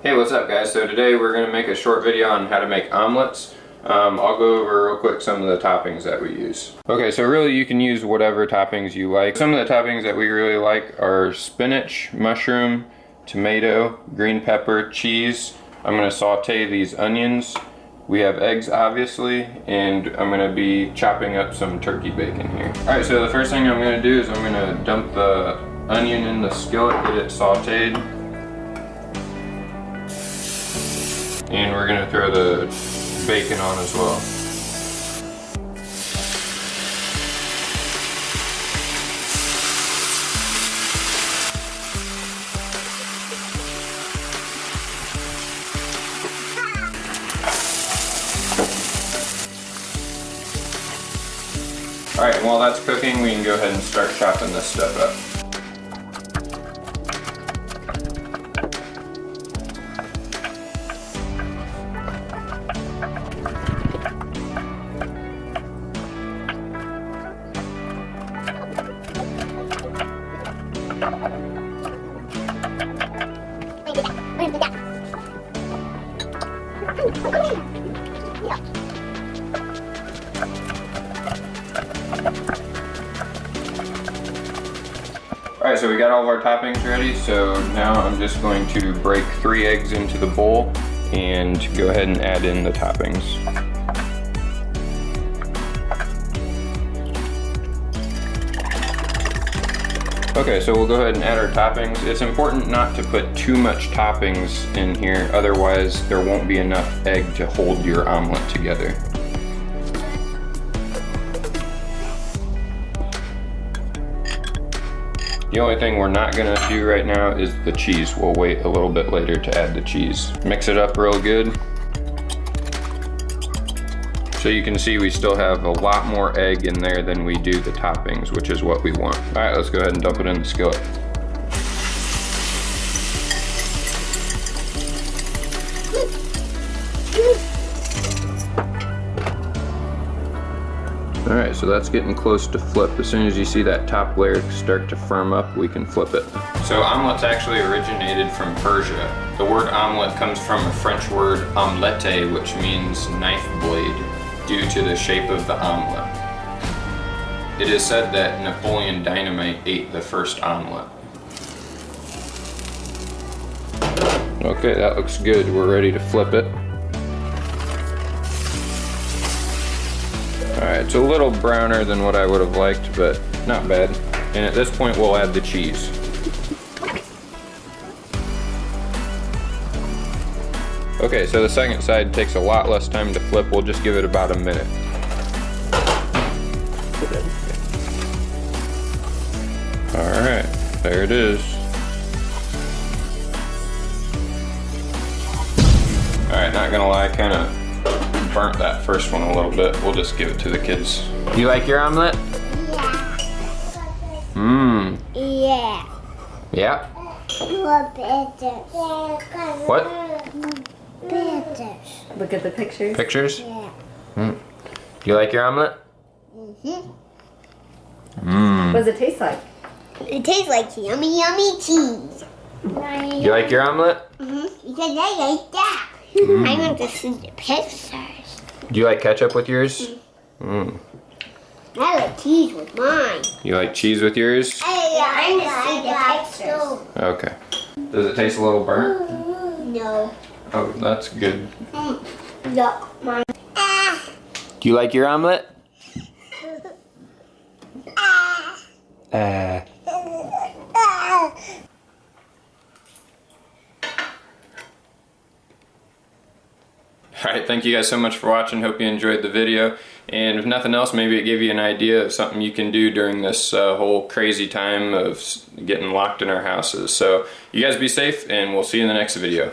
Hey, what's up guys? So today we're going to make a short video on how to make omelets. I'll go over real quick some of the toppings that we use. Okay, so really you can use whatever toppings you like. Some of the toppings that we really like are spinach, mushroom, tomato, green pepper, cheese. I'm going to saute these onions. We have eggs obviously, and I'm going to be chopping up some turkey bacon here. Alright, so the first thing I'm going to do is I'm going to dump the onion in the skillet, get it sauteed. And we're going to throw the bacon on as well. Alright, and while that's cooking, we can go ahead and start chopping this stuff up. Alright, so we got all of our toppings ready, so now I'm just going to break 3 eggs into the bowl and go ahead and add in the toppings. Okay, so we'll go ahead and add our toppings. It's important not to put too much toppings in here, otherwise there won't be enough egg to hold your omelet together. The only thing we're not gonna do right now is the cheese. We'll wait a little bit later to add the cheese. Mix it up real good. So you can see we still have a lot more egg in there than we do the toppings, which is what we want. All right, let's go ahead and dump it in the skillet. All right, so that's getting close to flip. As soon as you see that top layer start to firm up, we can flip it. So omelets actually originated from Persia. The word omelet comes from a French word omelette, which means knife blade, due to the shape of the omelet. It is said that Napoleon Dynamite ate the first omelet. Okay, that looks good. We're ready to flip it. Alright, it's a little browner than what I would have liked, but not bad. And at this point we'll add the cheese. Okay, so the second side takes a lot less time to flip. We'll just give it about a minute. Alright, there it is. Alright, not gonna lie, kind of burnt that first one a little bit. We'll just give it to the kids. You like your omelet? Yeah. Mmm. Yeah. Yeah? What? Pictures. Look at the pictures. Pictures? Yeah. Mm. You like your omelet? Mmm. What does it taste like? It tastes like yummy, yummy cheese. You like your omelet? Because I like that. I want to see the pictures. Do you like ketchup with yours? Mm. I like cheese with mine. You like cheese with yours? I want to see the pictures. Okay. Does it taste a little burnt? No. Oh, that's good. Look, mine. Do you like your omelet? Alright, thank you guys so much for watching. Hope you enjoyed the video. And if nothing else, maybe it gave you an idea of something you can do during this whole crazy time of getting locked in our houses. So you guys be safe, and we'll see you in the next video.